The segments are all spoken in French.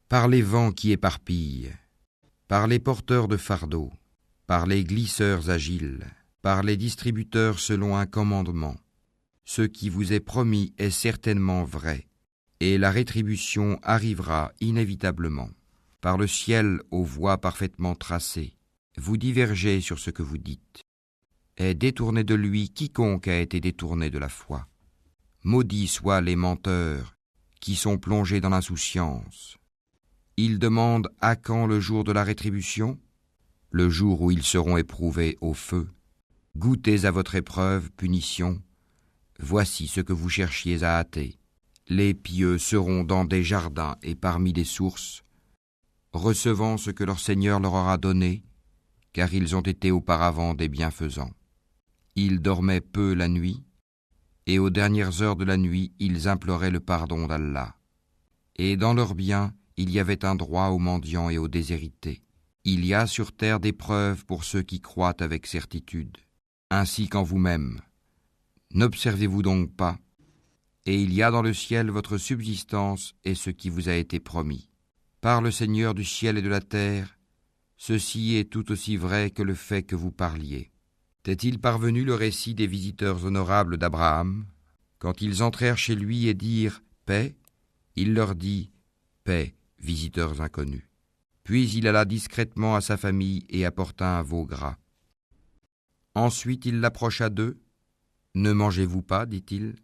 par les vents qui éparpillent, par les porteurs de fardeaux, par les glisseurs agiles, par les distributeurs selon un commandement. Ce qui vous est promis est certainement vrai, et la rétribution arrivera inévitablement. Par le ciel aux voies parfaitement tracées, vous divergez sur ce que vous dites. Est détourné de lui quiconque a été détourné de la foi. Maudits soient les menteurs qui sont plongés dans l'insouciance. Ils demandent à quand le jour de la rétribution, le jour où ils seront éprouvés au feu. Goûtez à votre épreuve, punition. Voici ce que vous cherchiez à hâter. Les pieux seront dans des jardins et parmi des sources, recevant ce que leur Seigneur leur aura donné, car ils ont été auparavant des bienfaisants. Ils dormaient peu la nuit, et aux dernières heures de la nuit, ils imploraient le pardon d'Allah. Et dans leurs biens, il y avait un droit aux mendiants et aux déshérités. Il y a sur terre des preuves pour ceux qui croient avec certitude, ainsi qu'en vous-même. N'observez-vous donc pas? Et il y a dans le ciel votre subsistance et ce qui vous a été promis. Par le Seigneur du ciel et de la terre, ceci est tout aussi vrai que le fait que vous parliez. T'est-il parvenu le récit des visiteurs honorables d'Abraham? Quand ils entrèrent chez lui et dirent « Paix », il leur dit « Paix, visiteurs inconnus ». Puis il alla discrètement à sa famille et apporta un veau gras. Ensuite il l'approcha d'eux. « Ne mangez-vous pas » dit-il.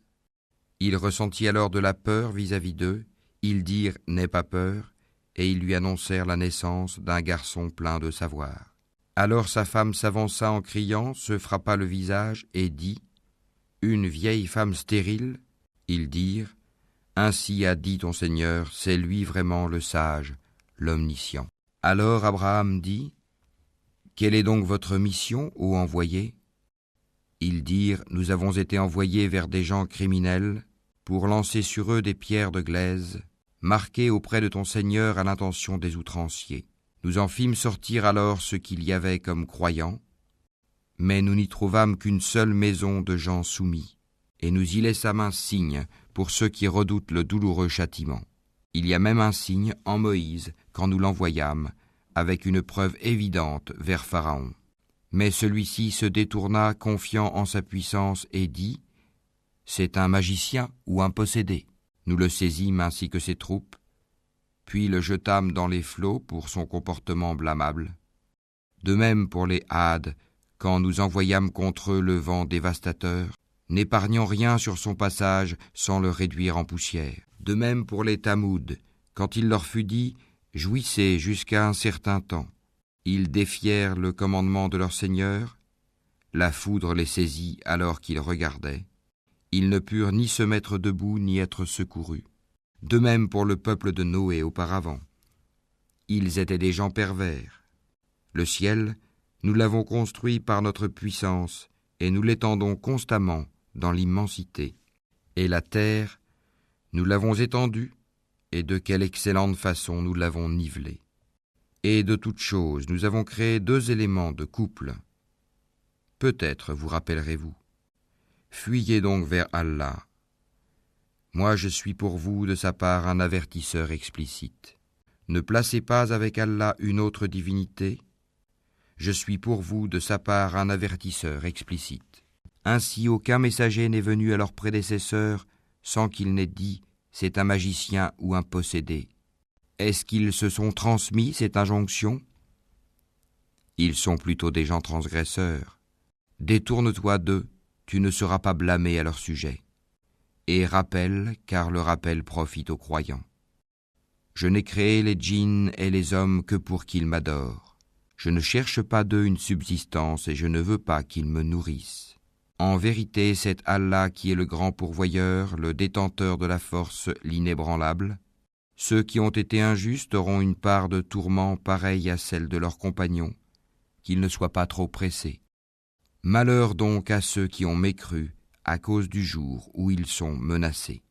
Il ressentit alors de la peur vis-à-vis d'eux. Ils dirent « N'aie pas peur » et ils lui annoncèrent la naissance d'un garçon plein de savoir. Alors sa femme s'avança en criant, se frappa le visage et dit « Une vieille femme stérile ?» Ils dirent « Ainsi a dit ton Seigneur, c'est lui vraiment le sage, l'omniscient. » Alors Abraham dit « Quelle est donc votre mission, ô envoyé ?» Ils dirent « Nous avons été envoyés vers des gens criminels pour lancer sur eux des pierres de glaise, marquées auprès de ton Seigneur à l'intention des outranciers. Nous en fîmes sortir alors ce qu'il y avait comme croyants, mais nous n'y trouvâmes qu'une seule maison de gens soumis, et nous y laissâmes un signe pour ceux qui redoutent le douloureux châtiment. Il y a même un signe en Moïse quand nous l'envoyâmes, avec une preuve évidente vers Pharaon. Mais celui-ci se détourna, confiant en sa puissance, et dit « C'est un magicien ou un possédé. » Nous le saisîmes ainsi que ses troupes, puis le jetâmes dans les flots pour son comportement blâmable. De même pour les Hades, quand nous envoyâmes contre eux le vent dévastateur, n'épargnant rien sur son passage sans le réduire en poussière. De même pour les Tamoud, quand il leur fut dit « Jouissez jusqu'à un certain temps », ils défièrent le commandement de leur Seigneur, la foudre les saisit alors qu'ils regardaient. Ils ne purent ni se mettre debout ni être secourus. De même pour le peuple de Noé auparavant. Ils étaient des gens pervers. Le ciel, nous l'avons construit par notre puissance, et nous l'étendons constamment dans l'immensité. Et la terre, nous l'avons étendue, et de quelle excellente façon nous l'avons nivelée. Et de toutes choses, nous avons créé 2 éléments de couple. Peut-être vous rappellerez-vous. Fuyez donc vers Allah. Moi je suis pour vous de sa part un avertisseur explicite. Ne placez pas avec Allah une autre divinité. Je suis pour vous de sa part un avertisseur explicite. Ainsi aucun messager n'est venu à leurs prédécesseurs sans qu'il n'ait dit « c'est un magicien ou un possédé ». Est-ce qu'ils se sont transmis cette injonction? Ils sont plutôt des gens transgresseurs. Détourne-toi d'eux, tu ne seras pas blâmé à leur sujet. Et rappelle, car le rappel profite aux croyants. Je n'ai créé les djinns et les hommes que pour qu'ils m'adorent. Je ne cherche pas d'eux une subsistance et je ne veux pas qu'ils me nourrissent. En vérité, c'est Allah qui est le grand pourvoyeur, le détenteur de la force, l'inébranlable. Ceux qui ont été injustes auront une part de tourment pareille à celle de leurs compagnons, qu'ils ne soient pas trop pressés. Malheur donc à ceux qui ont mécru à cause du jour où ils sont menacés.